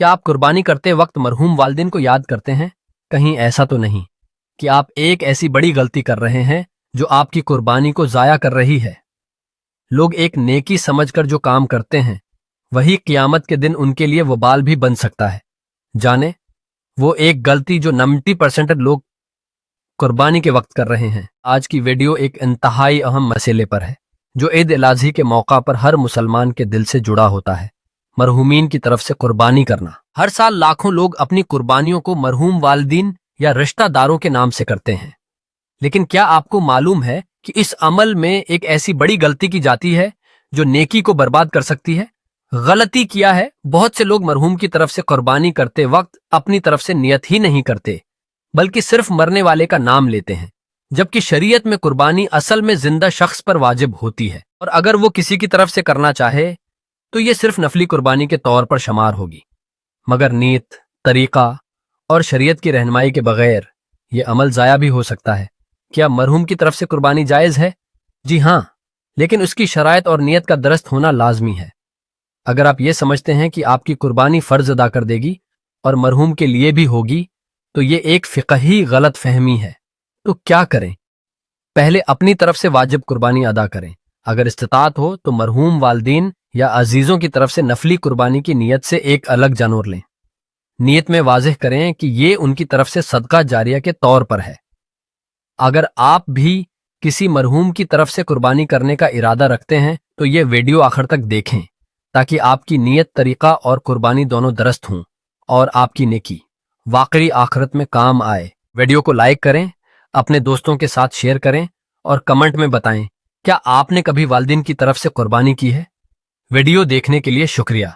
क्या आप कुर्बानी करते वक्त मरहूम वालिदैन को याद करते हैं? कहीं ऐसा तो नहीं कि आप एक ऐसी बड़ी गलती कर रहे हैं जो आपकी कुर्बानी को जाया कर रही है। लोग एक नेकी समझकर जो काम करते हैं वही क़यामत के दिन उनके लिए वबाल भी बन सकता है। जाने वो एक गलती जो 90% लोग कुर्बानी के वक्त कर रहे हैं। आज की वीडियो एक इंतहाई अहम मसले पर है जो ईद उल अज़हा के मौका पर हर मुसलमान के दिल से जुड़ा होता है। मरहूमीन की तरफ से कुर्बानी करना। हर साल लाखों लोग अपनी कुर्बानियों को मरहूम वालिदैन या रिश्तेदारों के नाम से करते हैं, लेकिन क्या आपको मालूम है कि इस अमल में एक ऐसी बड़ी गलती की जाती है जो नेकी को बर्बाद कर सकती है? गलती किया है। बहुत से लोग मरहूम की तरफ से कुर्बानी करते वक्त अपनी तरफ से नियत ही नहीं करते, बल्कि सिर्फ मरने वाले का नाम लेते हैं, जबकि शरीयत में कुर्बानी असल में जिंदा शख्स पर वाजिब होती है, और अगर वो किसी की तरफ से करना चाहे तो ये सिर्फ नफली कुर्बानी के तौर पर शुमार होगी। मगर नीयत, तरीका और शरीयत की रहनुमाई के बगैर ये अमल ज़ाया भी हो सकता है। क्या मरहूम की तरफ से कुर्बानी जायज़ है? जी हाँ, लेकिन उसकी शराइत और नीयत का दुरुस्त होना लाजमी है। अगर आप ये समझते हैं कि आपकी कुर्बानी फ़र्ज अदा कर देगी और मरहूम के लिए भी होगी, तो ये एक फ़िक़ही गलत फहमी है। तो क्या करें? पहले अपनी तरफ से वाजिब कुर्बानी अदा करें। अगर इस्तिताअत हो तो मरहूम वालिदैन या अजीज़ों की तरफ से नफली कुर्बानी की नीयत से एक अलग जानवर लें। नीयत में वाज़ेह करें कि ये उनकी तरफ से सदका जारिया के तौर पर है। अगर आप भी किसी मरहूम की तरफ से कुर्बानी करने का इरादा रखते हैं तो ये वीडियो आखिर तक देखें, ताकि आपकी नीयत, तरीका और कुर्बानी दोनों दुरुस्त हों और आपकी नेकी वाकई आखिरत में काम आए। वीडियो को लाइक करें, अपने दोस्तों के साथ शेयर करें और कमेंट में बताएं क्या आपने कभी वालिदैन की तरफ से कुर्बानी की है। वीडियो देखने के लिए शुक्रिया।